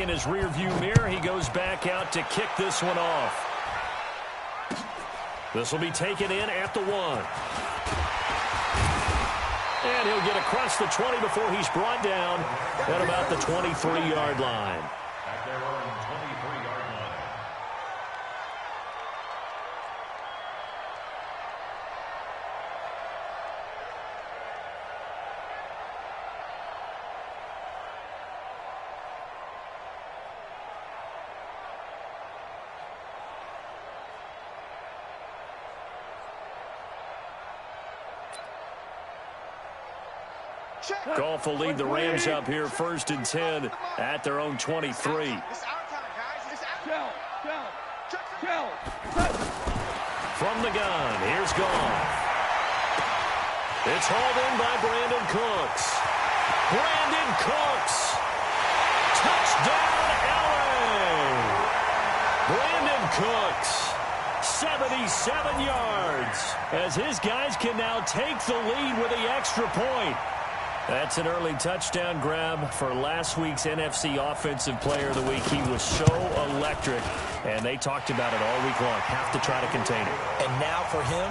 In his rearview mirror, he goes back out to kick this one off. This will be taken in at the 1. And he'll get across the 20 before he's brought down at about the 23-yard line. At their own 23-yard line. Goff will lead the Rams up here 1st and 10 at their own 23. From the gun, here's Goff. It's hauled in by Brandon Cooks. Brandon Cooks. Touchdown, LA. Brandon Cooks. 77 yards. As his guys can now take the lead with the extra point. That's an early touchdown grab for last week's NFC Offensive Player of the Week. He was so electric, and they talked about it all week long. Have to try to contain it. And now for him,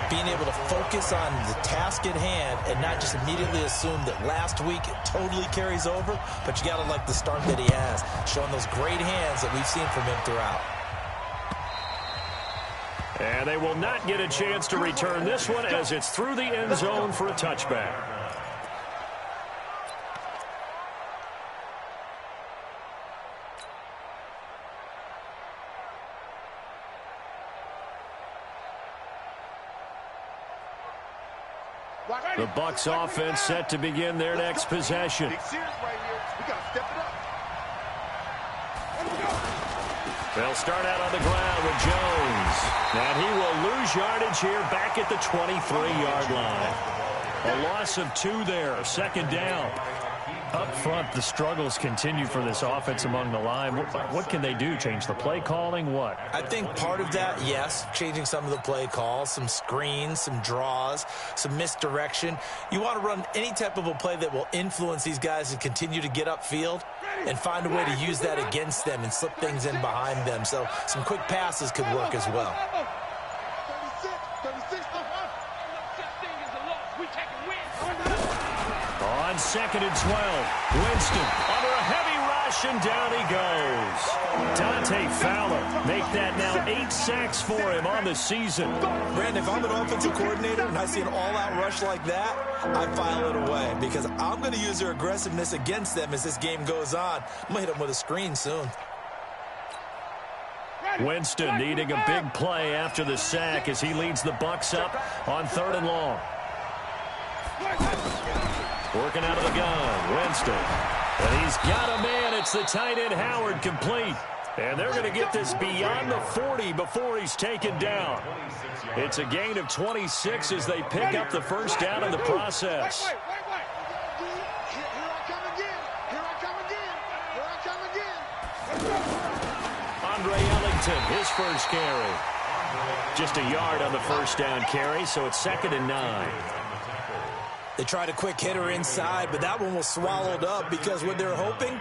being able to focus on the task at hand and not just immediately assume that last week it totally carries over, but you got to like the start that he has, showing those great hands that we've seen from him throughout. And they will not get a chance to return this one as it's through the end zone for a touchback. The Bucs offense set to begin their next possession. They'll start out on the ground with Jones. And he will lose yardage here back at the 23-yard line. A loss of 2 there, 2nd down. Up front, the struggles continue for this offense among the line. What can they do? Change the play calling? What? I think part of that, yes, changing some of the play calls, some screens, some draws, some misdirection. You want to run any type of a play that will influence these guys and continue to get upfield and find a way to use that against them and slip things in behind them. So some quick passes could work as well. On 2nd and 12, Winston under a heavy rush, and down he goes. Dante Fowler make that now 8 sacks for him on the season. Brandon, if I'm an offensive coordinator and I see an all-out rush like that, I file it away because I'm going to use their aggressiveness against them as this game goes on. I'm going to hit them with a screen soon. Winston needing a big play after the sack as he leads the Bucs up on 3rd and long. Working out of the gun, Winston. And he's got a man. It's the tight end, Howard, complete. And they're going to get this beyond the 40 before he's taken down. It's a gain of 26 as they pick up the 1st down in the process. Andre Ellington, his first carry. Just a yard on the 1st down carry, so it's 2nd and 9. They tried a quick hitter inside, but that one was swallowed up because what they're hoping,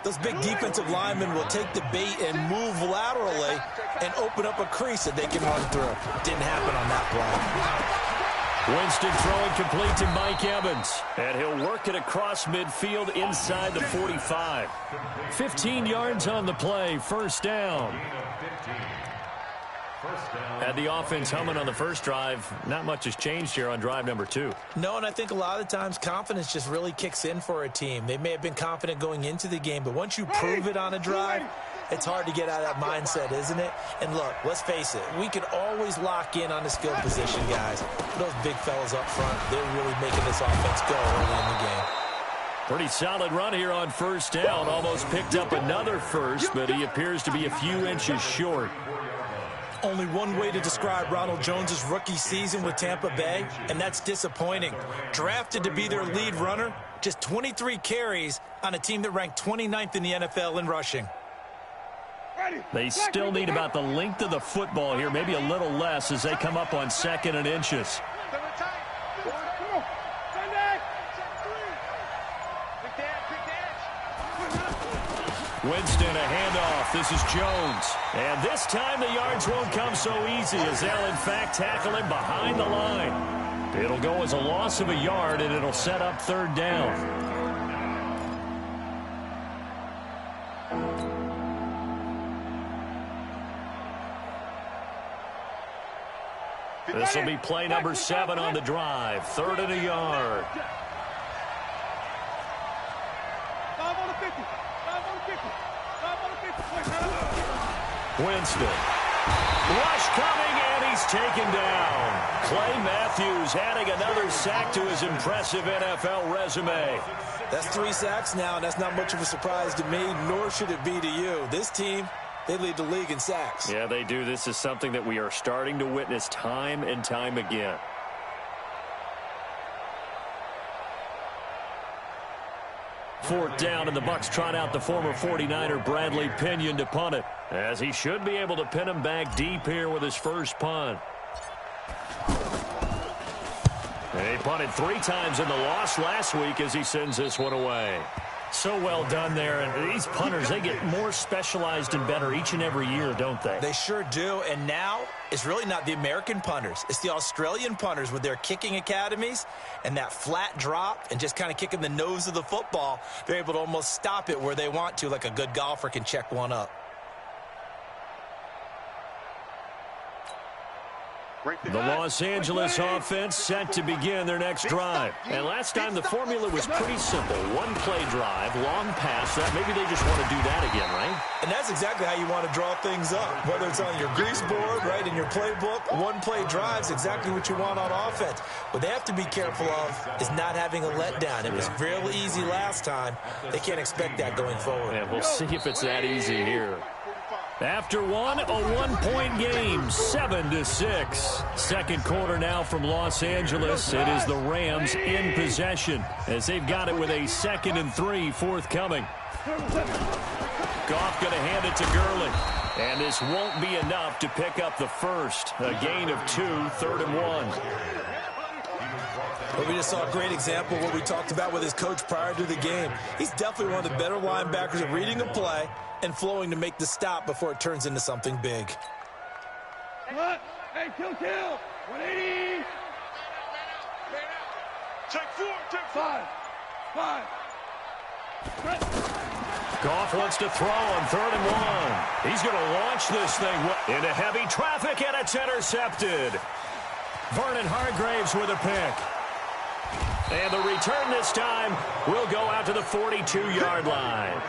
those big defensive linemen will take the bait and move laterally and open up a crease that they can run through. Didn't happen on that play. Winston throwing complete to Mike Evans, and he'll work it across midfield inside the 45. 15 yards on the play, 1st down. Had the offense humming on the first drive. Not much has changed here on drive number 2. No, and I think a lot of times confidence just really kicks in for a team. They may have been confident going into the game, but once you prove it on a drive, it's hard to get out of that mindset, isn't it? And look, let's face it, we can always lock in on the skill position, guys. Those big fellas up front, they're really making this offense go early in the game. Pretty solid run here on 1st down. Almost picked up another first, but he appears to be a few inches short. Only one way to describe Ronald Jones' rookie season with Tampa Bay, and that's disappointing. Drafted to be their lead runner, just 23 carries on a team that ranked 29th in the NFL in rushing. They still need about the length of the football here, maybe a little less as they come up on 2nd and inches. Winston, a handoff. This is Jones. And this time the yards won't come so easy as they'll, in fact, tackle him behind the line. It'll go as a loss of a yard, and it'll set up third down. This will be play number 7 on the drive. 3rd and a yard. 5 on the 50. 5 on the 50. 5 on the 50. Winston. Rush coming, and he's taken down. Clay Matthews adding another sack to his impressive NFL resume. That's 3 sacks now, and that's not much of a surprise to me, nor should it be to you. This team, they lead the league in sacks. Yeah, they do. This is something that we are starting to witness time and time again. Fourth down, and the Bucs trot out the former 49er Bradley Pinion to punt it, as he should be able to pin him back deep here with his first punt. And he punted 3 times in the loss last week as he sends this one away. So well done there, and these punters, they get more specialized and better each and every year, don't they? They sure do, and now it's really not the American punters. It's the Australian punters with their kicking academies and that flat drop and just kind of kicking the nose of the football. They're able to almost stop it where they want to, like a good golfer can check one up. The Los Angeles offense set to begin their next drive. And last time the formula was pretty simple. One play drive, long pass. That maybe they just want to do that again, right? And that's exactly how you want to draw things up. Whether it's on your grease board, right, in your playbook, one play drive's exactly what you want on offense. What they have to be careful of is not having a letdown. It was real easy last time. They can't expect that going forward. And we'll see if it's that easy here. After one, a 1-point game, 7-6. Second quarter now from Los Angeles. It is the Rams in possession as they've got it with a 2nd and 3 forthcoming. Goff going to hand it to Gurley. And this won't be enough to pick up the first. A gain of 2, 3rd and 1. But we just saw a great example of what we talked about with his coach prior to the game. He's definitely one of the better linebackers at reading a play and flowing to make the stop before it turns into something big. What? Hey, kill. 180. Check 4. 5. Goff wants to throw on 3rd and 1. He's going to launch this thing into heavy traffic, and it's intercepted. Vernon Hargreaves with a pick. And the return this time will go out to the 42-yard line.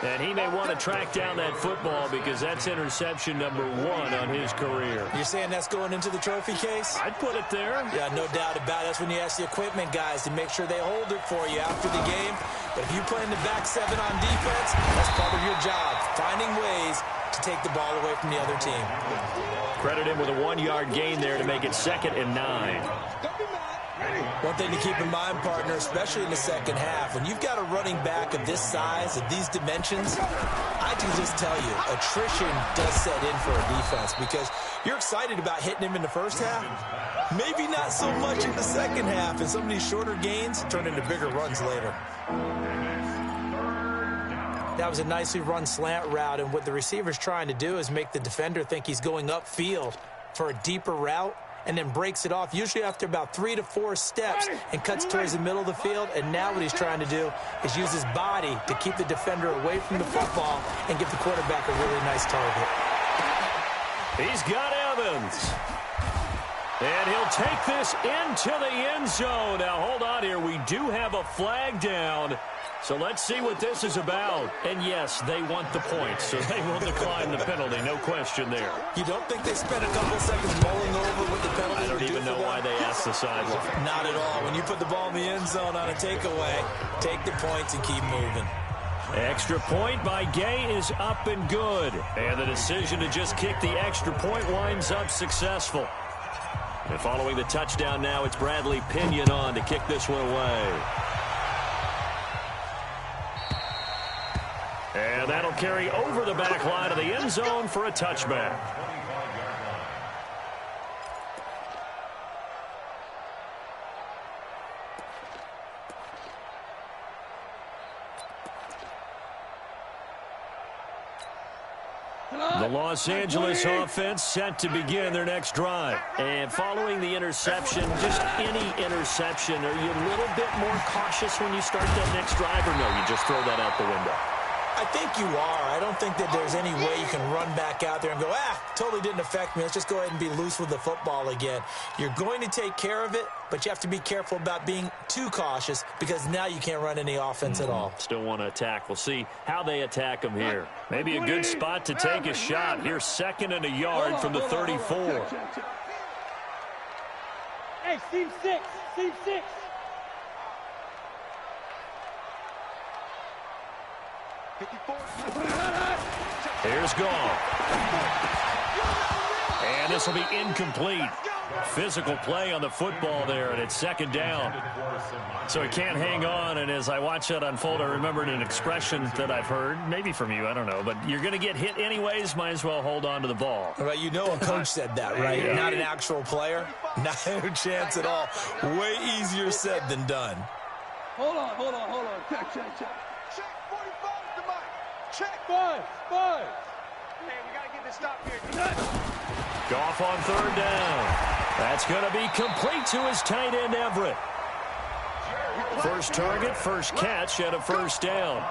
And he may want to track down that football because that's interception number 1 on his career. You're saying that's going into the trophy case? I'd put it there. Yeah, no doubt about it. That's when you ask the equipment guys to make sure they hold it for you after the game. But if you play in the back 7 on defense, that's part of your job, finding ways to take the ball away from the other team. Credit him with a 1-yard gain there to make it 2nd and 9. One thing to keep in mind, partner, especially in the second half, when you've got a running back of this size, of these dimensions, I can just tell you, attrition does set in for a defense because you're excited about hitting him in the first half. Maybe not so much in the second half, and some of these shorter gains turn into bigger runs later. That was a nicely run slant route, and what the receiver's trying to do is make the defender think he's going upfield for a deeper route, and then breaks it off, usually after about 3 to 4 steps, and cuts towards the middle of the field. And now what he's trying to do is use his body to keep the defender away from the football and give the quarterback a really nice target. He's got Evans. And he'll take this into the end zone. Now, hold on here. We do have a flag down. So let's see what this is about. And yes, they want the points, so they will decline the penalty. No question there. You don't think they spent a couple seconds mulling over what the penalty I don't would do even know why they asked the sideline. Not at all. When you put the ball in the end zone on a takeaway, take the points and keep moving. Extra point by Gay is up and good. And the decision to just kick the extra point winds up successful. And following the touchdown now, it's Bradley Pinion on to kick this one away. And that'll carry over the back line of the end zone for a touchback. The Los Angeles offense set to begin their next drive. And following the interception, just any interception, are you a little bit more cautious when you start that next drive, or no, you just throw that out the window? I think you are. I don't think that there's any way you can run back out there and go, totally didn't affect me. Let's just go ahead and be loose with the football again. You're going to take care of it, but you have to be careful about being too cautious because now you can't run any offense at all. Still want to attack. We'll see how they attack them here. Maybe a good spot to take a shot. Here's 2nd and a yard from the 34. Hey, Steve 6. Steve 6. Here's Goff. And this will be incomplete. Physical play on the football there, and it's 2nd down. So he can't hang on, and as I watch that unfold, I remembered an expression that I've heard, maybe from you, I don't know, but you're going to get hit anyways, might as well hold on to the ball. Right, you know a coach said that, right? Yeah. Not an actual player. Not a chance at all. Way easier said than done. Hold on. Check. Check 45 to Mike. Check 5. Hey, we got to get this stop here. Goff on 3rd down. That's going to be complete to his tight end, Everett. First target, first catch at a 1st down.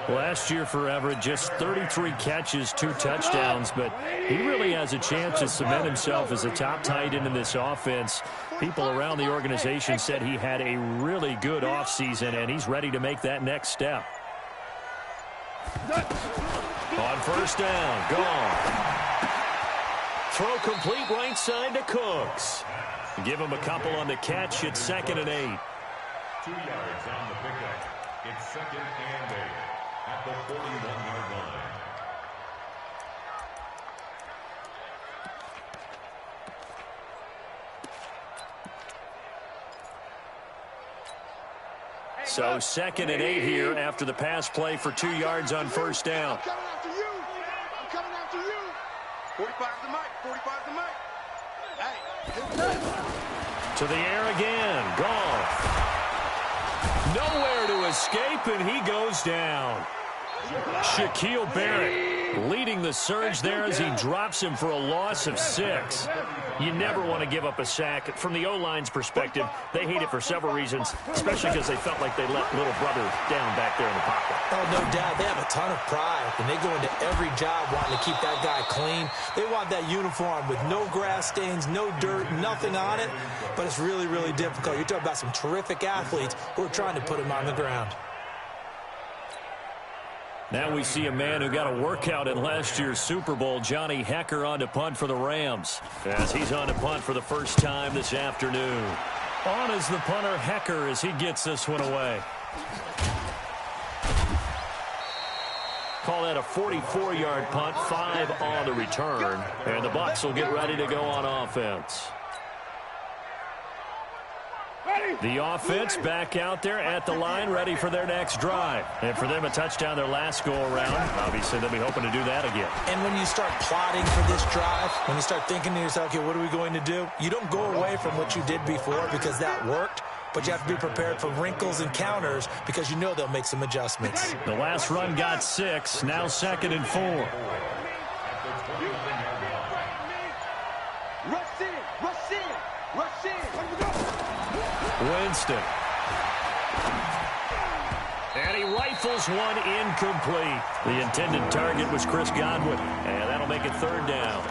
Last year for Everett, just 33 catches, 2 touchdowns, but he really has a chance to cement himself as a top tight end in this offense. People around the organization said he had a really good offseason, and he's ready to make that next step. On 1st down, gone. Throw complete right side to Cooks. Give him a couple on the catch. It's 2nd and 8. 2 yards on the pickup. It's 2nd and 8 at the 41-yard line. So 2nd and 8 here after the pass play for 2 yards on 1st down. I'm coming after you. 45 to Mike. 45 to Mike. Hey. To the air again. Goff. Nowhere to escape, and he goes down. Shaquille Barrett leading the surge there as he drops him for a loss of 6. You never want to give up a sack. From the O-line's perspective, they hate it for several reasons, especially because they felt like they let little brother down back there in the pocket. Oh, no doubt. They have a ton of pride, and they go into every job wanting to keep that guy clean. They want that uniform with no grass stains, no dirt, nothing on it, but it's really, really difficult. You're talking about some terrific athletes who are trying to put him on the ground. Now we see a man who got a workout in last year's Super Bowl, Johnny Hekker, on to punt for the Rams, as he's on to punt for the first time this afternoon. On is the punter, Hekker, as he gets this one away. Call that a 44-yard punt, 5 on the return, and the Bucs will get ready to go on offense. The offense back out there at the line, ready for their next drive. And for them, a touchdown their last go-around. Obviously, they'll be hoping to do that again. And when you start plotting for this drive, when you start thinking to yourself, okay, what are we going to do? You don't go away from what you did before because that worked, but you have to be prepared for wrinkles and counters because you know they'll make some adjustments. The last run got 6, now 2nd and 4. Rush in. Winston. And he rifles one incomplete. The intended target was Chris Godwin, and that'll make it 3rd down.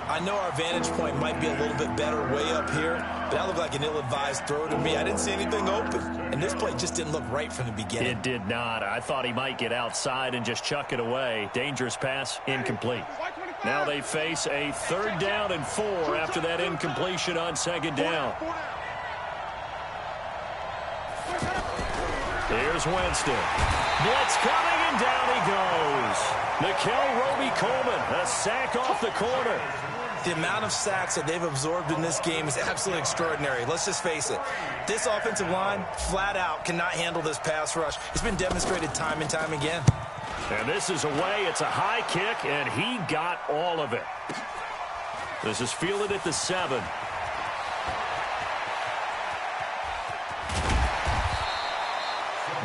I know our vantage point might be a little bit better way up here, but that looked like an ill-advised throw to me. I didn't see anything open, and this play just didn't look right from the beginning. It did not. I thought he might get outside and just chuck it away. Dangerous pass, incomplete. Now they face a 3rd down and 4 after that incompletion on 2nd down. Here's Winston. Blitz coming, and down he goes. Nickel Roby-Coleman, a sack off the corner. The amount of sacks that they've absorbed in this game is absolutely extraordinary. Let's just face it. This offensive line, flat out, cannot handle this pass rush. It's been demonstrated time and time again. And this is away. It's a high kick, and he got all of it. This is fielded at the 7.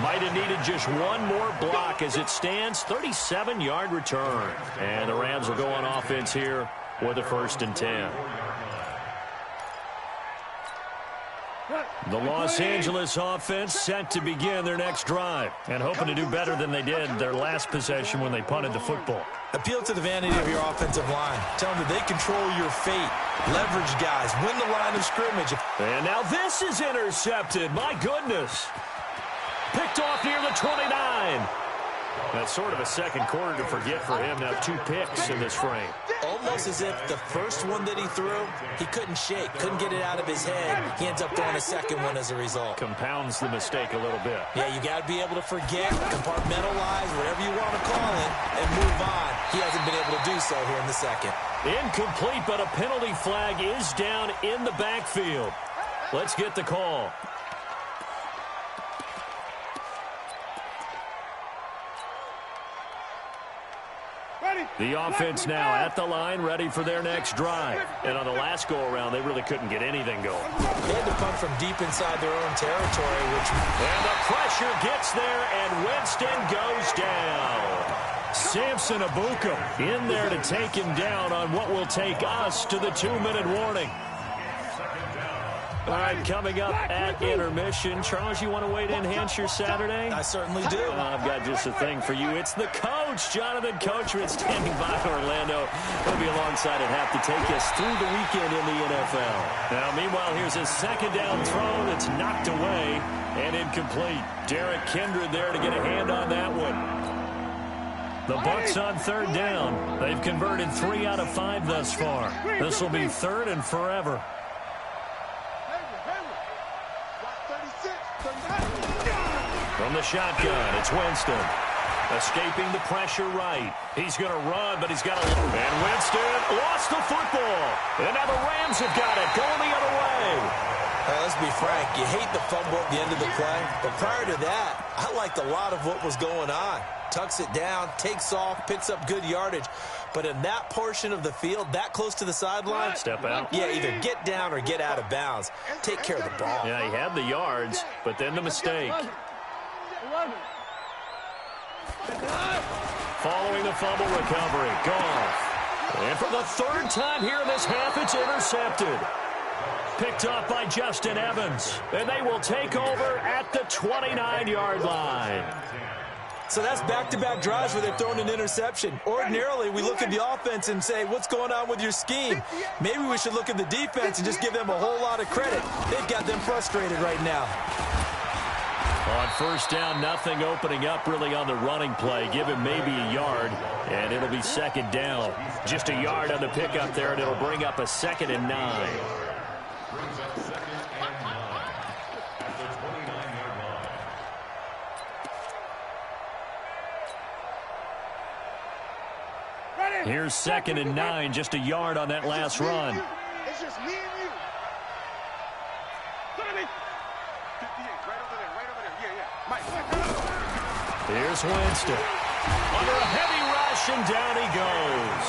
Might have needed just one more block. As it stands, 37-yard return. And the Rams will go on offense here with a 1st and 10. The Los Angeles offense set to begin their next drive and hoping to do better than they did their last possession when they punted the football. Appeal to the vanity of your offensive line. Tell them that they control your fate. Leverage guys. Win the line of scrimmage. And now this is intercepted. My goodness. Picked off near the 29. That's sort of a second quarter to forget for him. Now 2 picks in this frame. Almost as if the first one that he threw, he couldn't shake, couldn't get it out of his head. He ends up throwing a second one as a result. Compounds the mistake a little bit. Yeah, you got to be able to forget, compartmentalize, whatever you want to call it, and move on. He hasn't been able to do so here in the second. Incomplete, but a penalty flag is down in the backfield. Let's get the call. The offense now at the line, ready for their next drive. And on the last go-around, they really couldn't get anything going. They had to punt from deep inside their own territory. And the pressure gets there, and Winston goes down. Samson Abukum in there to take him down on what will take us to the 2-minute warning. All right, coming up at intermission. Charles, you want to wait to enhance your Saturday? I certainly do. I've got just a thing for you. It's the coach, Jonathan Coachman, standing by Orlando. He'll be alongside at half to take us through the weekend in the NFL. Now, meanwhile, here's a second down throw that's knocked away and incomplete. Derek Kindred there to get a hand on that one. The Bucs on 3rd down. They've converted 3 out of 5 thus far. This will be 3rd and forever. From the shotgun, it's Winston. Escaping the pressure right. He's going to run, but he's got to... And Winston lost the football. And now the Rams have got it, going the other way. Let's be frank, you hate the fumble at the end of the play. But prior to that, I liked a lot of what was going on. Tucks it down, takes off, picks up good yardage. But in that portion of the field, that close to the sideline... Step out. Yeah, either get down or get out of bounds. Take care of the ball. Yeah, he had the yards, but then the mistake. Following the fumble recovery, Goff. And for the 3rd time here in this half, it's intercepted. Picked off by Justin Evans. And they will take over at the 29-yard line. So that's back-to-back drives where they're throwing an interception. Ordinarily, we look at the offense and say, what's going on with your scheme? Maybe we should look at the defense and just give them a whole lot of credit. They've got them frustrated right now. On 1st down, nothing opening up really on the running play. Give him maybe a yard, and it'll be 2nd down. Just a yard on the pickup there, and it'll bring up a 2nd and 9. Brings up 2nd and 9 at the 29-yard line. Here's 2nd and 9, just a yard on that last run. It's just me and you. Here's Winston. Under a heavy rush, and down he goes.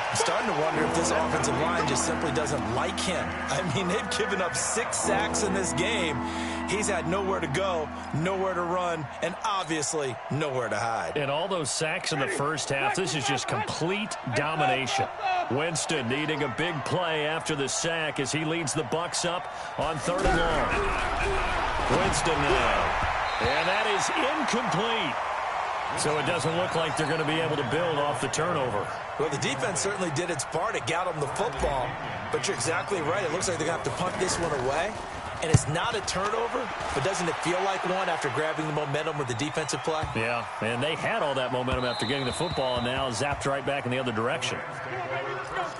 I'm starting to wonder if this offensive line just simply doesn't like him. I mean, they've given up 6 sacks in this game. He's had nowhere to go, nowhere to run, and obviously nowhere to hide. And all those sacks in the first half, this is just complete domination. Winston needing a big play after the sack as he leads the Bucs up on 3rd and long. Winston now. And that is incomplete. So it doesn't look like they're going to be able to build off the turnover. Well, the defense certainly did its part. It got them the football. But you're exactly right. It looks like they're going to have to punt this one away. And it's not a turnover, but doesn't it feel like one after grabbing the momentum with the defensive play? Yeah, and they had all that momentum after getting the football and now zapped right back in the other direction. At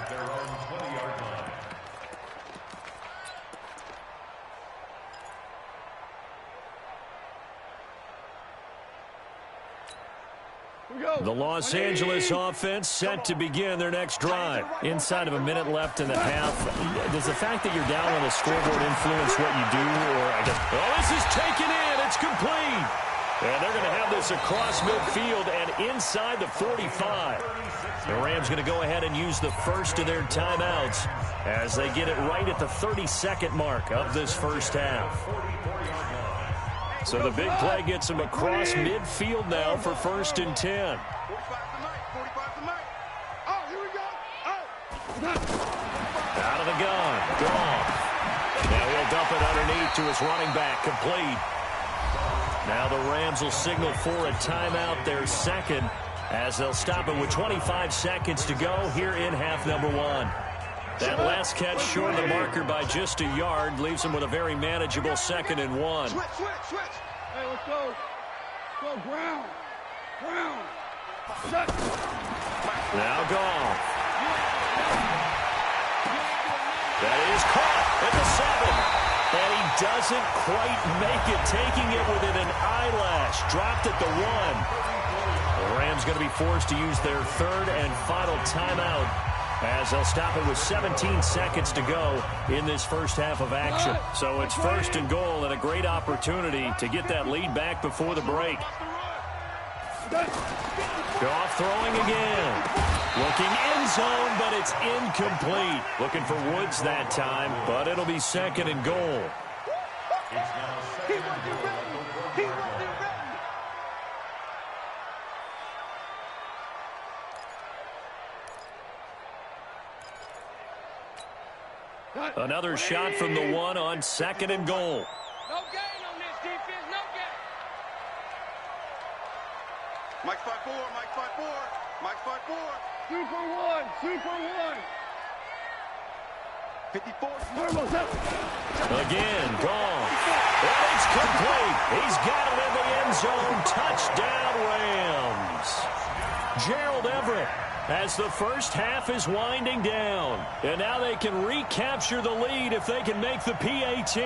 their own 20-yard line. The Los Angeles offense set to begin their next drive. Inside of a minute left in the half. Does the fact that you're down on the scoreboard influence what you do? Or I guess, oh, this is taken in. It's complete. And they're going to have this across midfield and inside the 45. The Rams going to go ahead and use the first of their timeouts as they get it right at the 32nd mark of this first half. So the big play gets him across midfield now for 1st and 10. 45 the mic. 45 the mic. Oh, here we go. Oh. Out of the gun. Gone. Now he'll dump it underneath to his running back. Complete. Now the Rams will signal for a timeout, their second, as they'll stop it with 25 seconds to go here in half number 1. That last catch short of the marker by just a yard leaves him with a very manageable 2nd and 1. Switch. Hey, let's go. Go, ground. Shut. Now gone. That is caught at the 7. And he doesn't quite make it, taking it within an eyelash. Dropped at the 1. The Rams going to be forced to use their 3rd and final timeout as they'll stop it with 17 seconds to go in this first half of action. So it's 1st and goal and a great opportunity to get that lead back before the break. Goff throwing again. Looking end zone, but it's incomplete. Looking for Woods that time, but it'll be 2nd and goal. It's now 2nd and goal at the 1-yard line. Another shot from the 1 on 2nd and goal. No gain on this defense, no gain. Mike 5-4. Mike 5-4. Mike 5-4. Super one. 54. Again, gone. And it's complete. He's got it in the end zone. Touchdown, Rams. Gerald Everett, as the first half is winding down. And now they can recapture the lead if they can make the PAT.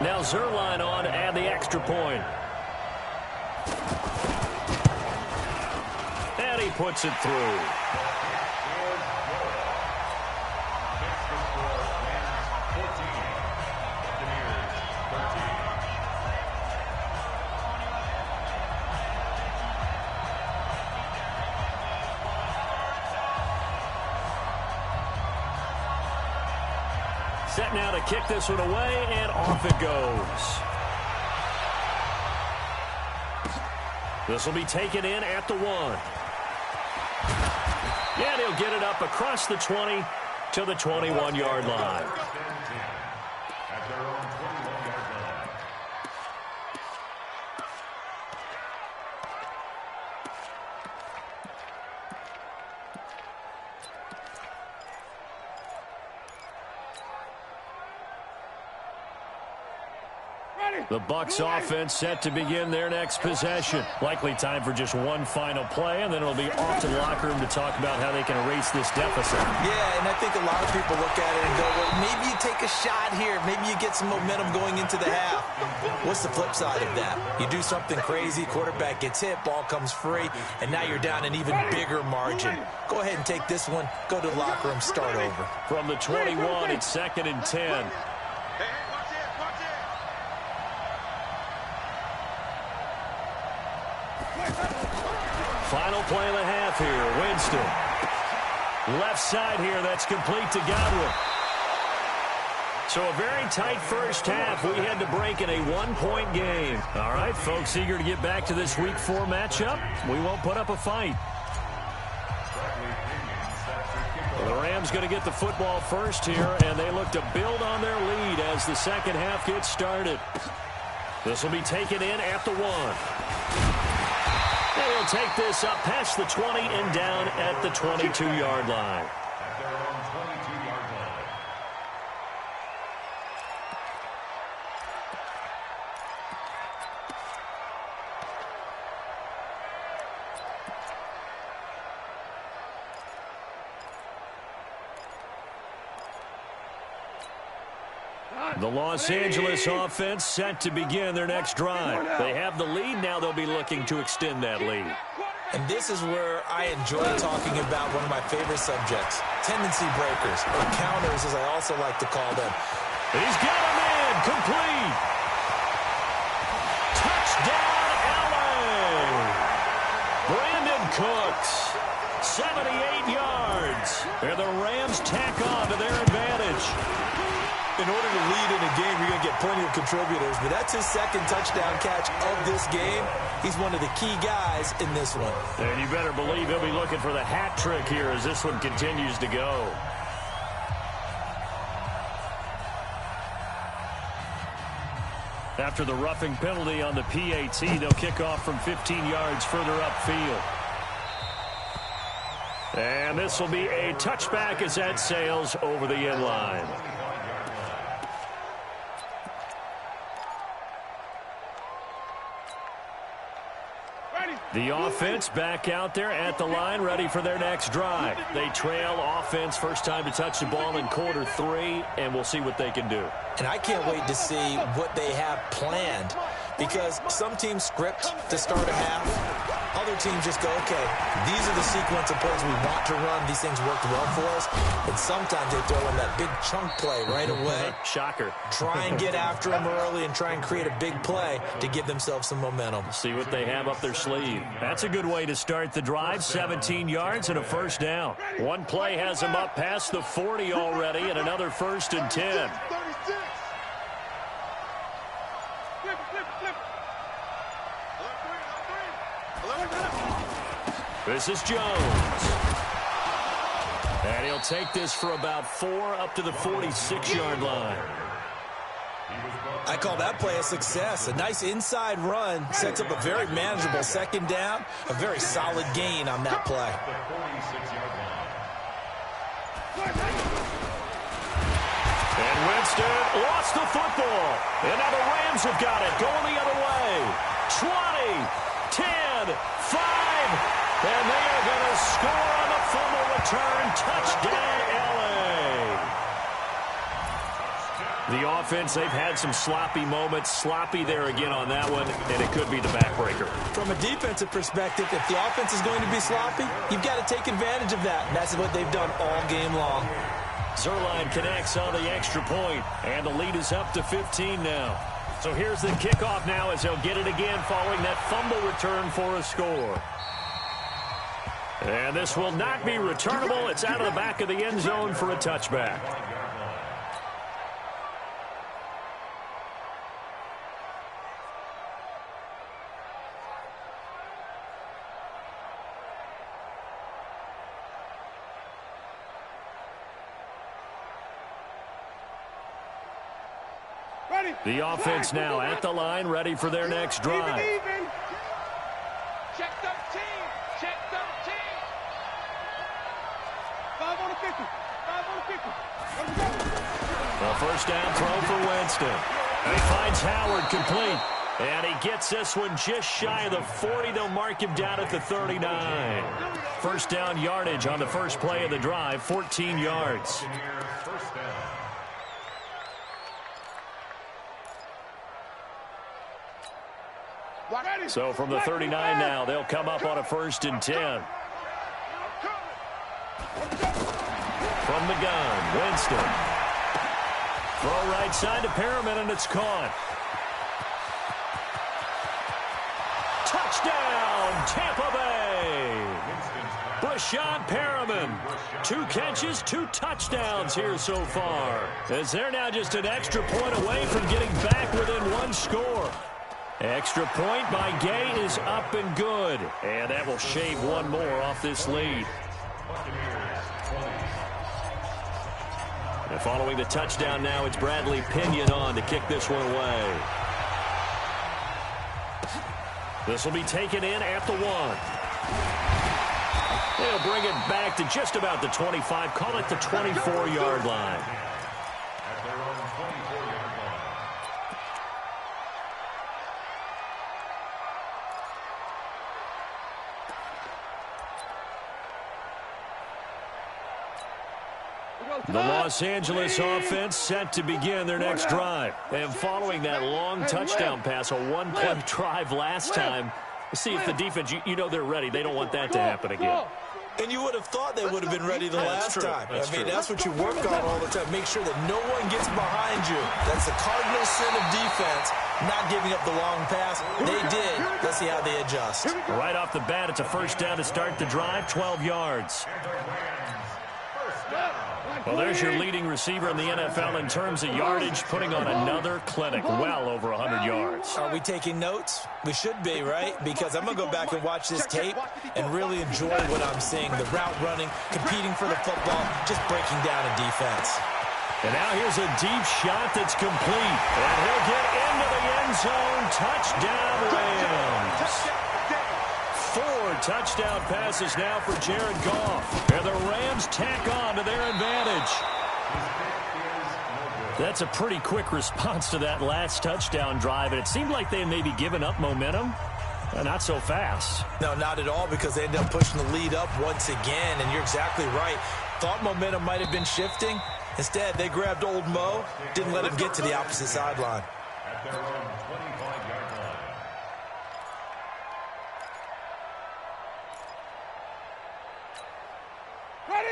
Now Zerline on to add the extra point. And he puts it through. Set now to kick this one away, and off it goes. This will be taken in at the 1. And he'll get it up across the 20 to the 21-yard line. At their own 21-yard line. The Bucs offense set to begin their next possession. Likely time for just one final play, and then it'll be off to the locker room to talk about how they can erase this deficit. Yeah, and I think a lot of people look at it and go, well, maybe you take a shot here. Maybe you get some momentum going into the half. What's the flip side of that? You do something crazy, quarterback gets hit, ball comes free, and now you're down an even bigger margin. Go ahead and take this one, go to the locker room, start over. From the 21, it's 2nd and 10. Final play of the half here. Winston. Left side here. That's complete to Godwin. So a very tight first half. We had to break in a one-point game. All right, folks, eager to get back to this Week 4 matchup. We won't put up a fight. The Rams going to get the football first here, and they look to build on their lead as the second half gets started. This will be taken in at the 1. They'll take this up past the 20 and down at the 22-yard line. At their own 22-yard line. The Los Angeles offense set to begin their next drive. They have the lead. Now they'll be looking to extend that lead. And this is where I enjoy talking about one of my favorite subjects, tendency breakers, or counters as I also like to call them. He's got him in. Complete. Touchdown, LA. Brandon Cooks, 78 yards. And the Rams tack on to their advantage. coach. In order to lead in a game, you're going to get plenty of contributors, but that's his second touchdown catch of this game. He's one of the key guys in this one. And you better believe he'll be looking for the hat trick here as this one continues to go. After the roughing penalty on the PAT, they'll kick off from 15 yards further upfield. And this will be a touchback as that sails over the end line. The offense back out there at the line, ready for their next drive. They trail offense, first time to touch the ball in quarter 3, and we'll see what they can do. And I can't wait to see what they have planned, because some teams script to start a half. Other teams just go, okay, these are the sequence of plays we want to run. These things worked well for us. And sometimes they throw in that big chunk play right away. Shocker. Try and get after them early and try and create a big play to give themselves some momentum. See what they have up their sleeve. That's a good way to start the drive. 17 yards and a first down. One play has them up past the 40 already, and another 1st and 10. This is Jones. And he'll take this for about 4 up to the 46-yard line. I call that play a success. A nice inside run sets up a very manageable second down. A very solid gain on that play. And Winston lost the football. And now the Rams have got it. Going the other way. 20, 10, 5. And they are going to score on the fumble return. Touchdown, L.A. The offense, they've had some sloppy moments. Sloppy there again on that one, and it could be the backbreaker. From a defensive perspective, if the offense is going to be sloppy, you've got to take advantage of that. And that's what they've done all game long. Zerline connects on the extra point, and the lead is up to 15 now. So here's the kickoff now as they'll get it again following that fumble return for a score. And this will not be returnable. It's out of the back of the end zone for a touchback. The offense now at the line, ready for their next drive. Check 13. Check 13. 5 on the 50. 5 on the 50. A first down throw for Winston. And he finds Howard complete. And he gets this one just shy of the 40. They'll mark him down at the 39. First down yardage on the first play of the drive, 14 yards. So from the 39 now, they'll come up on a 1st and 10. From the gun, Winston. Throw right side to Perriman, and it's caught. Touchdown, Tampa Bay. Brashad Perriman. 2 catches, 2 touchdowns here so far. As they're now just an extra point away from getting back within 1 score. Extra point by Gay is up and good. And that will shave 1 more off this lead. And following the touchdown now, it's Bradley Pinion on to kick this one away. This will be taken in at the 1. They'll bring it back to just about the 25. Call it the 24-yard line. The Los Angeles offense set to begin their next drive. And following that long touchdown pass, a 1-play drive last time, see if the defense, you know they're ready. They don't want that to happen again. And you would have thought they would have been ready the last time. That's what you work on all the time. Make sure that no one gets behind you. That's the cardinal sin of defense, not giving up the long pass. They did. Let's see how they adjust. Right off the bat, it's a first down to start the drive, 12 yards. Well, there's your leading receiver in the NFL in terms of yardage, putting on another clinic, well over 100 yards. Are we taking notes? We should be, right? Because I'm going to go back and watch this tape and really enjoy what I'm seeing. The route running, competing for the football, just breaking down a defense. And now here's a deep shot that's complete. And he'll get into the end zone. Touchdown, Rams. 4 touchdown passes now for Jared Goff. And the Rams tack on to their advantage. That's a pretty quick response to that last touchdown drive. And it seemed like they had maybe given up momentum. Not so fast. No, not at all, because they ended up pushing the lead up once again. And you're exactly right. Thought momentum might have been shifting. Instead, they grabbed old Mo, didn't let him get to the opposite sideline. At their own 25-yard line.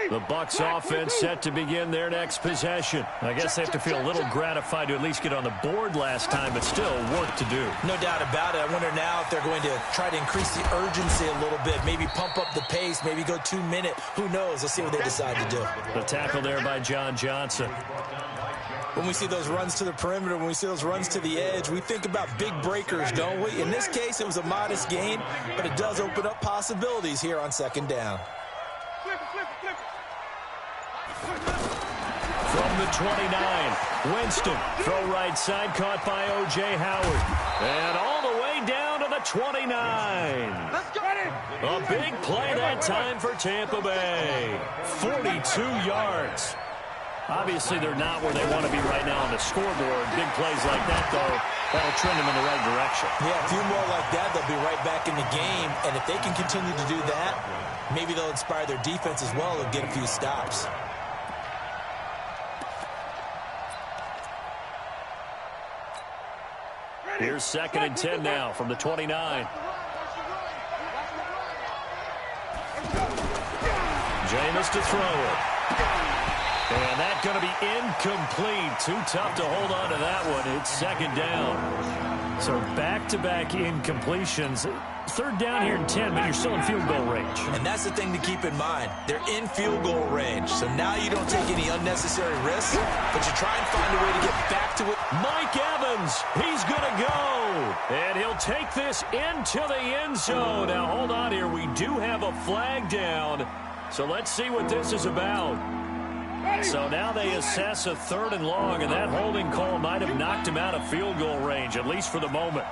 The Bucs offense set to begin their next possession. I guess they have to feel a little gratified to at least get on the board last time, but still work to do. No doubt about it. I wonder now if they're going to try to increase the urgency a little bit, maybe pump up the pace, maybe go 2-minute. Who knows? Let's see what they decide to do. The tackle there by John Johnson. When we see those runs to the perimeter, when we see those runs to the edge, we think about big breakers, don't we? In this case, it was a modest gain, but it does open up possibilities here on second down. From the 29, Winston, throw right side, caught by O.J. Howard. And all the way down to the 29. A big play that time for Tampa Bay. 42 yards. Obviously, they're not where they want to be right now on the scoreboard. Big plays like that, though, that'll trend them in the right direction. Yeah, a few more like that, they'll be right back in the game. And if they can continue to do that, maybe they'll inspire their defense as well and get a few stops. Here's 2nd and 10 now from the 29. Jameis to throw it. And that's going to be incomplete. Too tough to hold on to that one. It's 2nd down. So back-to-back incompletions. 3rd down here in 10, but you're still in field goal range. And that's the thing to keep in mind. They're in field goal range. So now you don't take any unnecessary risks, but you try and find a way to get back to it. Mike Evans, he's going to go. And he'll take this into the end zone. Now, hold on here. We do have a flag down. So let's see what this is about. So now they assess a 3rd and long, and that holding call might have knocked him out of field goal range, at least for the moment.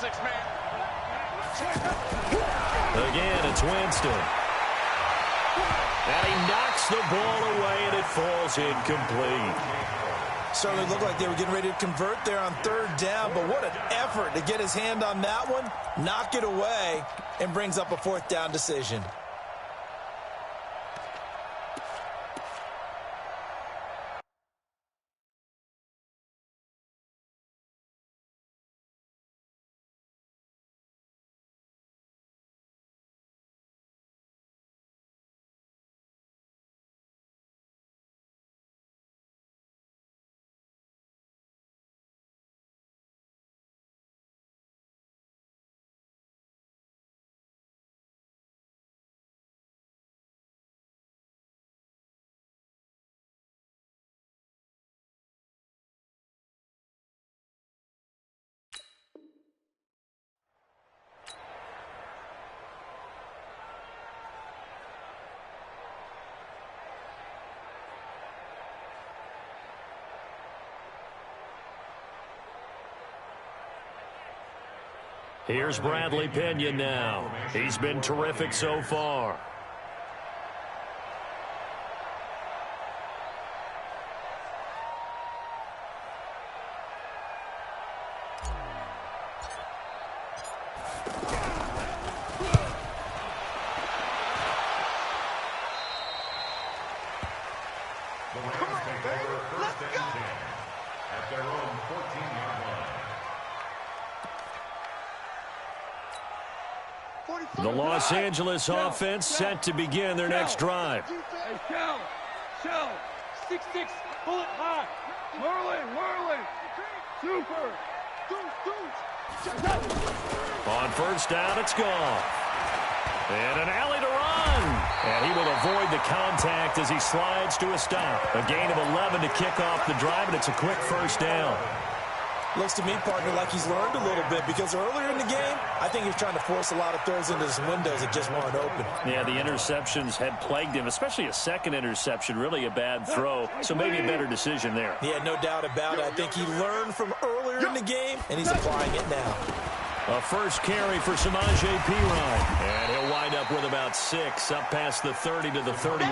6-man. Again, it's Winston. And he knocks the ball away, and it falls incomplete. Certainly looked like they were getting ready to convert there on 3rd down, but what an effort to get his hand on that one, knock it away, and brings up a 4th down decision. Here's Bradley Pinion now. He's been terrific so far. The Rams take over 1st and 10 at their own 14-yard line. The Los Angeles offense set to begin their next drive. Hey, shell, 6-6, bullet high, whirling, super, On 1st down, it's gone. And an alley to run. And he will avoid the contact as he slides to a stop. A gain of 11 to kick off the drive, and it's a quick first down. Looks to me, partner, like he's learned a little bit, because earlier in the game, I think he was trying to force a lot of throws into some windows that just weren't open. Yeah, the interceptions had plagued him, especially a second interception, really a bad throw, so maybe a better decision there. Yeah, no doubt about it. I think he learned from earlier in the game, and he's applying it now. A first carry for Samaje Perine, and he'll wind up with about 6, up past the 30 to the 31.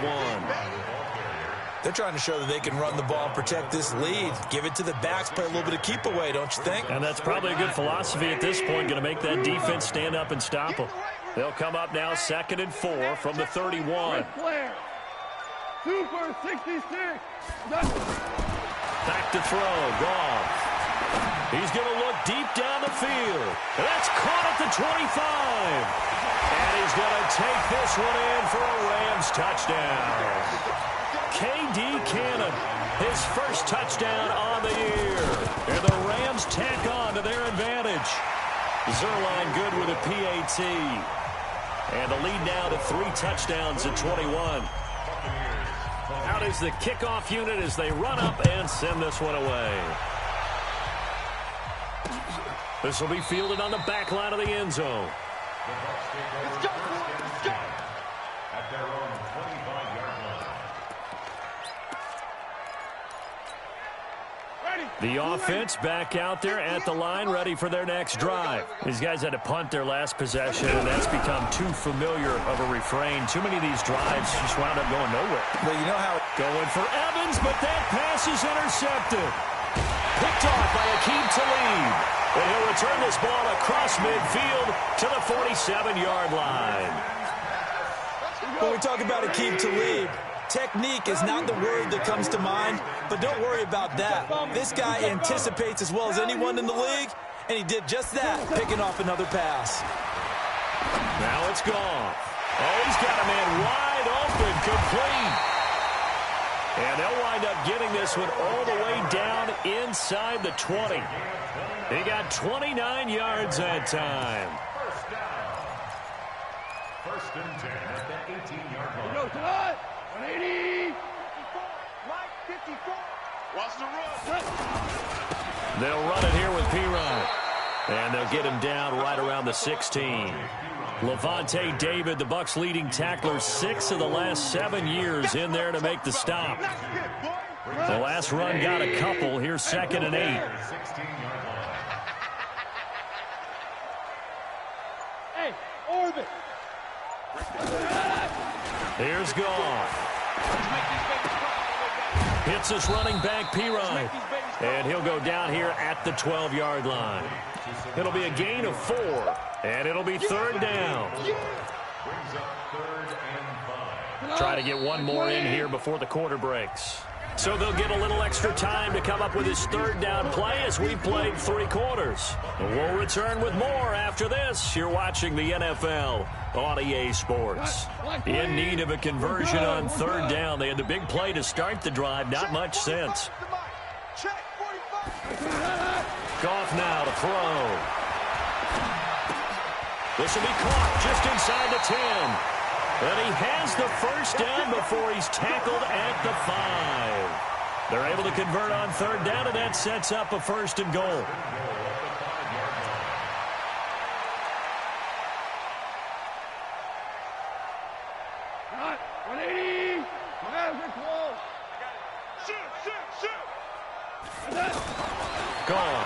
They're trying to show that they can run the ball and protect this lead. Give it to the backs, play a little bit of keep away, don't you think? And that's probably a good philosophy at this point, going to make that defense stand up and stop them. They'll come up now 2nd and 4 from the 31. Super 66. Back to throw, Goff. He's going to look deep down the field. And that's caught at the 25. And he's going to take this one in for a Rams touchdown. K.D. Cannon, his first touchdown on the year. And the Rams tack on to their advantage. Zerline good with a PAT. And the lead now to 3 touchdowns at 21. Out is the kickoff unit as they run up and send this one away. This will be fielded on the back line of the end zone. Let's go, let's go. At their own 25-yard line. The offense back out there at the line, ready for their next drive. These guys had to punt their last possession, and that's become too familiar of a refrain. Too many of these drives just wound up going nowhere. But you know how... Going for Evans, but that pass is intercepted. Picked off by Aqib Talib. And he'll return this ball across midfield to the 47-yard line. When we talk about Aqib Talib, technique is not the word that comes to mind, but don't worry about that. This guy anticipates as well as anyone in the league, and he did just that, picking off another pass. Now it's gone. Oh, he's got a man wide open, complete. And they'll wind up getting this one all the way down inside the 20. He got 29 yards that time. First and 10 at the 18-yard line. Go tonight. 180. Right 54. Watch the run. They'll run it here with Perine. And they'll get him down right around the 16. Levante David, the Bucs' leading tackler, 6 of the last 7 years in there to make the stop. The last run got a couple. Here's 2nd and 8. 16-yard line. Hey, orbit. Here's Goff. Hits this running back, Perine. And he'll go down here at the 12-yard line. It'll be a gain of 4, and it'll be 3rd down. Brings up 3rd and 5. Try to get one more in here before the quarter breaks. So they'll get a little extra time to come up with his 3rd down play as we've played 3 quarters. We'll return with more after this. You're watching the NFL on EA Sports. In need of a conversion on 3rd down. They had the big play to start the drive. Not much sense. Check 45. Goff now to throw. This will be caught just inside the 10. And he has the first down before he's tackled at the 5. They're able to convert on 3rd down, and that sets up a 1st and goal. Not 180. Shoot. Gone.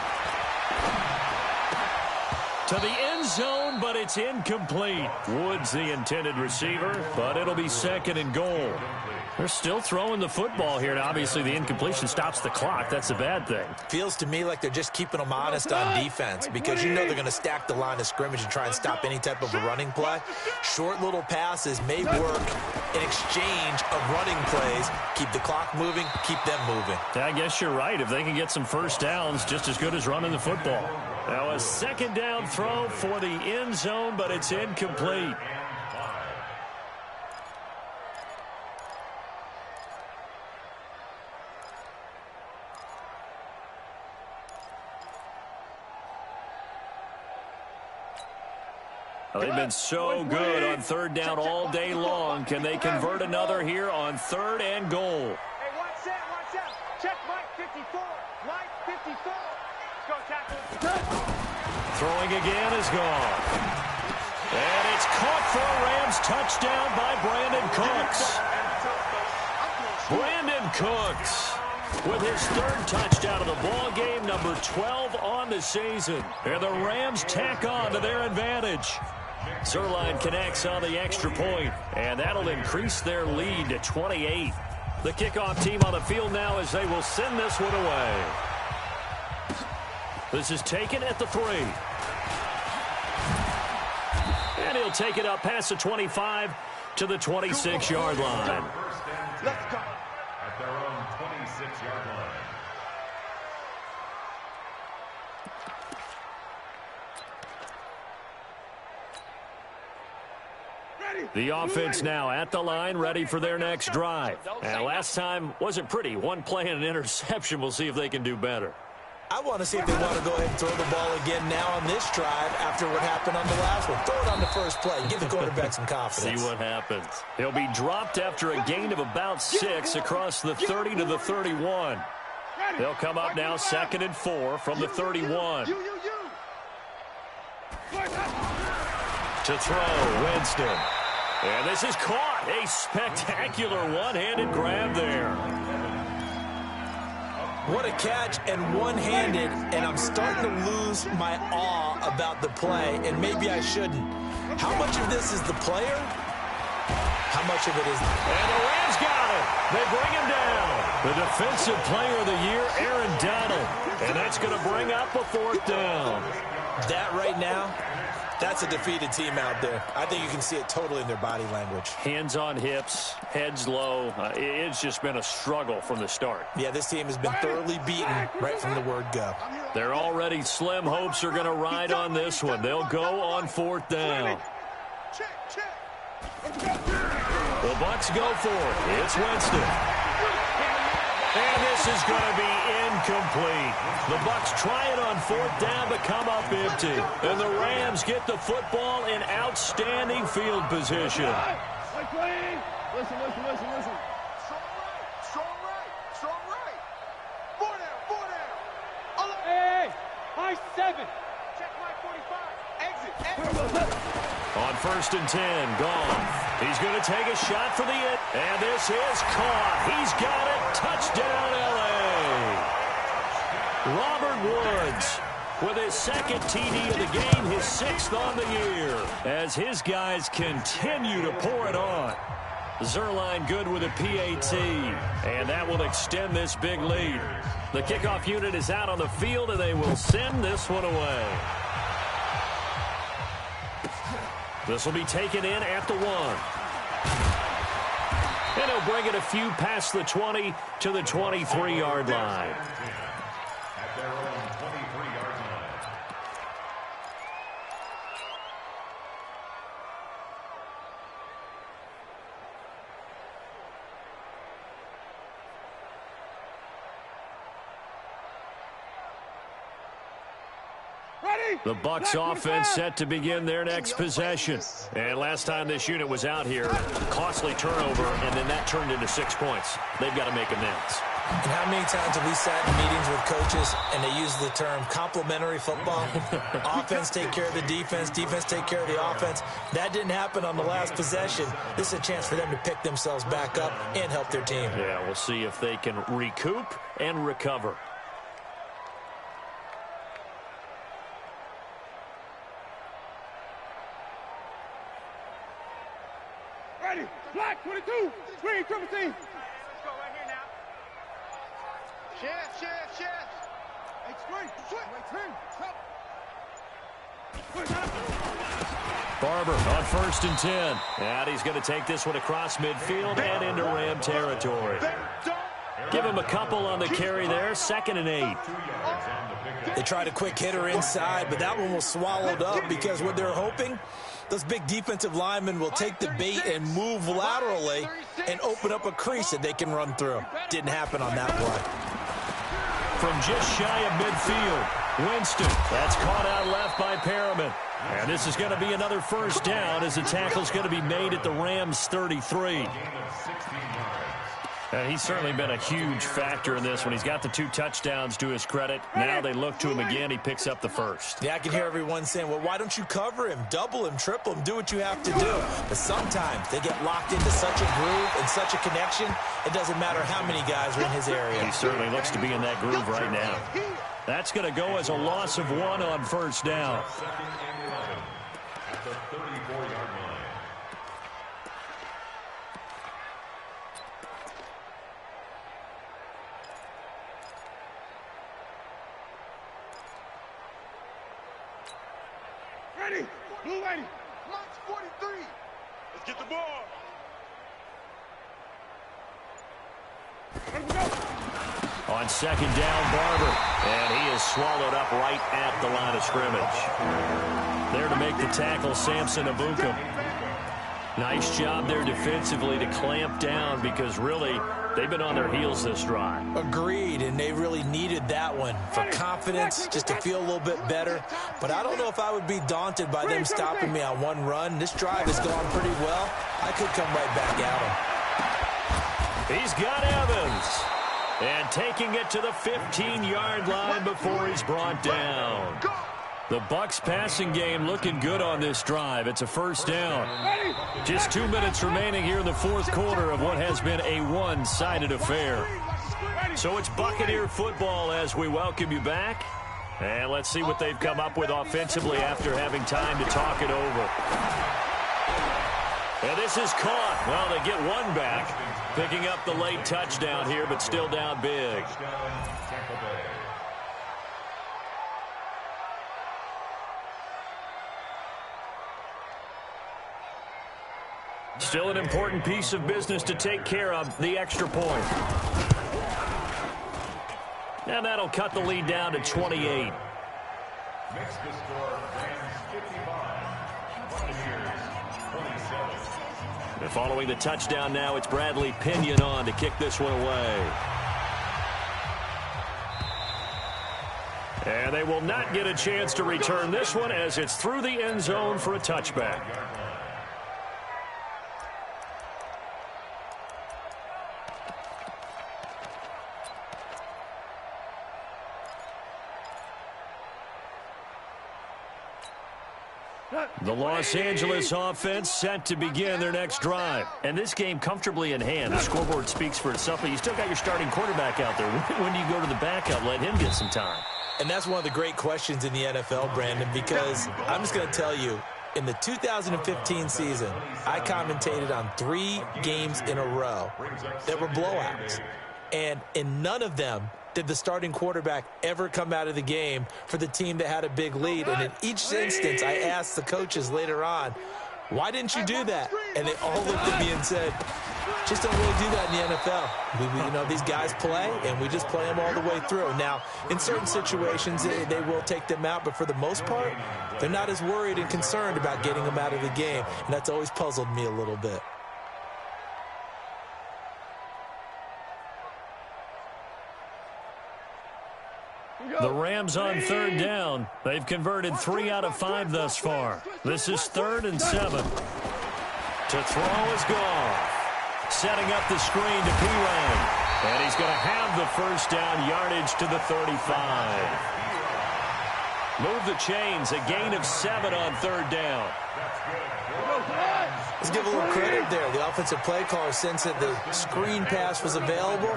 To the end zone, but it's incomplete. Woods the intended receiver, but it'll be 2nd and goal. They're still throwing the football here, and obviously the incompletion stops the clock. That's a bad thing. Feels to me like they're just keeping them honest on defense, because you know they're going to stack the line of scrimmage and try and stop any type of a running play. Short little passes may work in exchange of running plays. Keep the clock moving, keep them moving. I guess you're right. If they can get some first downs, just as good as running the football. Now a 2nd down throw for the end zone, but it's incomplete. They've been so good on third down all day long. Can they convert another here on 3rd and goal? Hey, watch that, watch out. Check Mike 54. Mike 54. Go tackle. Throwing again is gone. And it's caught for a Rams touchdown by Brandon Cooks. Brandon Cooks with his 3rd touchdown of the ball game, number 12 on the season. And the Rams tack on to their advantage. Zerline connects on the extra point, and that'll increase their lead to 28. The kickoff team on the field now as they will send this one away. This is taken at the 3. And he'll take it up past the 25 to the 26-yard line. Let's go. At their own 26-yard line. The offense now at the line, ready for their next drive. And last time wasn't pretty. One play and an interception. We'll see if they can do better. I want to see if they want to go ahead and throw the ball again now on this drive after what happened on the last one. Throw it on the first play. Give the quarterback some confidence. See what happens. He'll be dropped after a gain of about 6 across the 30 to the 31. They'll come up now 2nd and 4 from the 31. To throw, Winston. And this is caught. A spectacular one-handed grab there. What a catch and one-handed, and I'm starting to lose my awe about the play, and maybe I shouldn't. How much of this is the player? How much of it is... And the Rams got it. They bring him down. The defensive player of the year, Aaron Donald. And that's going to bring up a 4th down. That right now, that's a defeated team out there. I think you can see it totally in their body language. Hands on hips, heads low. It's just been a struggle from the start. Yeah, this team has been thoroughly beaten right from the word go. They're already slim hopes are going to ride on this one. They'll go on 4th down. The Bucs go for it. It's Winston. And this is going to be incomplete. The Bucs try it on 4th down but come up empty. And the Rams get the football in outstanding field position. Listen. Strong right. 4 down. Hey, high 7. Check my 45. Exit. On 1st and 10, gone. He's going to take a shot for the hit. And this is caught. He's got it. Touchdown, L.A. Robert Woods with his 2nd TD of the game, his 6th on the year, as his guys continue to pour it on. Zerline good with a PAT, and that will extend this big lead. The kickoff unit is out on the field, and they will send this one away. This will be taken in at the 1. And he'll bring it a few past the 20 to the 23-yard line. At their own 23-yard line. The Bucs offense set to begin their next possession. And last time this unit was out here, costly turnover, and then that turned into 6 points. They've got to make amends. And how many times have we sat in meetings with coaches and they use the term complementary football? Offense take care of the defense, defense take care of the offense. That didn't happen on the last possession. This is a chance for them to pick themselves back up and help their team. Yeah, we'll see if they can recoup and recover. Ready, black 22, screen, triple team. Let's go right here now. Chest. Hey, screen, Barber on 1st and 10. And he's going to take this one across midfield and into Ram territory. Give him a couple on the carry there, 2nd and 8. They tried a quick hitter inside, but that one was swallowed up because what they're hoping, those big defensive linemen will take the bait and move laterally and open up a crease that they can run through. Didn't happen on that play. From just shy of midfield, Winston. That's caught out left by Perriman. And this is going to be another first down as the tackle's going to be made at the Rams' 33. And he's certainly been a huge factor in this one. He's got the 2 touchdowns to his credit. Now they look to him again. He picks up the first. Yeah, I can hear everyone saying, well, why don't you cover him, double him, triple him, do what you have to do. But sometimes they get locked into such a groove and such a connection, it doesn't matter how many guys are in his area. He certainly looks to be in that groove right now. That's going to go as a loss of 1 on first down. At the 34-yard line. Ready? Blue ready. March 43. Let's get the ball. Let him go. On second down, Barber. And he is swallowed up right at the line of scrimmage. There to make the tackle, Samson Abukum. Nice job there defensively to clamp down because really they've been on their heels this drive. Agreed, and they really needed that one for confidence, just to feel a little bit better. But I don't know if I would be daunted by them stopping me on one run. This drive has gone pretty well. I could come right back at him. He's got Evans. And taking it to the 15-yard line before he's brought down. The Bucs passing game looking good on this drive. It's a first down. Just 2 minutes remaining here in the fourth quarter of what has been a one-sided affair. So it's Buccaneer football as we welcome you back. And let's see what they've come up with offensively after having time to talk it over. And this is caught. Well, they get one back. Picking up the late touchdown here, but still down big. Still an important piece of business to take care of, the extra point. And that'll cut the lead down to 28. Makes the score Rams 55, Buccaneers 27. And following the touchdown now, it's Bradley Pinion on to kick this one away. And they will not get a chance to return this one as it's through the end zone for a touchback. The Los Angeles offense set to begin their next drive. And this game comfortably in hand. The scoreboard speaks for itself, but you still got your starting quarterback out there. When do you go to the backup, let him get some time? And that's one of the great questions in the NFL, Brandon, because I'm just going to tell you, in the 2015 season, I commentated on 3 games in a row that were blowouts. And in none of them did the starting quarterback ever come out of the game for the team that had a big lead. And in each instance, I asked the coaches later on, why didn't you do that? And they all looked at me and said, just don't really do that in the NFL. You know, these guys play, and we just play them all the way through. Now, in certain situations, they will take them out, but for the most part, they're not as worried and concerned about getting them out of the game. And that's always puzzled me a little bit. The Rams on third down. They've converted 3 out of 5 thus far. This is 3rd and 7. To throw is Goff. Setting up the screen to Pirang. And he's going to have the first down yardage to the 35. Move the chains. A gain of 7 on third down. Let's give a little credit there. The offensive play caller sensed that the screen pass was available.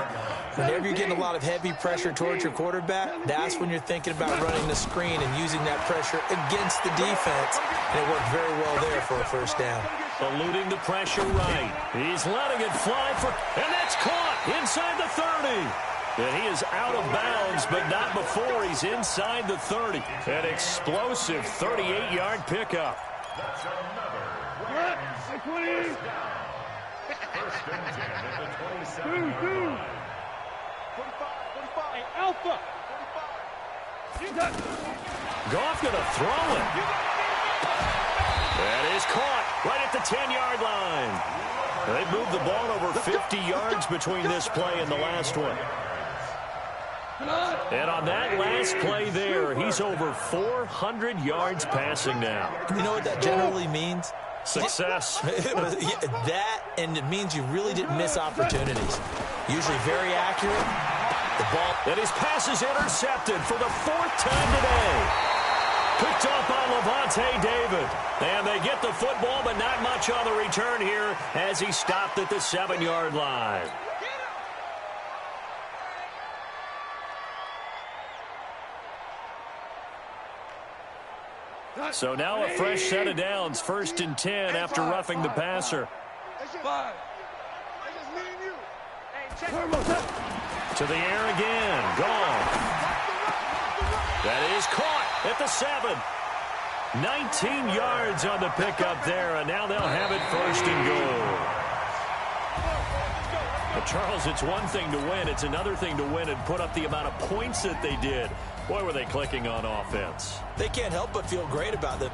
Whenever you're getting a lot of heavy pressure towards your quarterback, that's when you're thinking about running the screen and using that pressure against the defense. And it worked very well there for a first down. Eluding the pressure right. He's letting it fly and that's caught inside the 30. And he is out of bounds, but not before he's inside the 30. An explosive 38-yard pickup. That's another Rams first down. First and 10 at the 27-yard line. 45. Hey, Alpha. 45. Goff going to throw it. That is caught right at the 10-yard line. They've moved the ball over 50 yards between this play and the last one. And on that last play there, he's over 400 yards passing now. You know what that generally means? Success. That, and it means you really didn't miss opportunities. Usually very accurate. The ball. And his pass is intercepted for the 4th time today. Picked up by Levante David. And they get the football, but not much on the return here as he stopped at the 7-yard line. So now a fresh set of downs, 1st and 10 after roughing the passer. To the air again, gone. That is caught at the 7. 19 yards on the pickup there, and now they'll have it 1st and goal. But Charles, it's one thing to win. It's another thing to win and put up the amount of points that they did. Boy, were they clicking on offense. They can't help but feel great about them.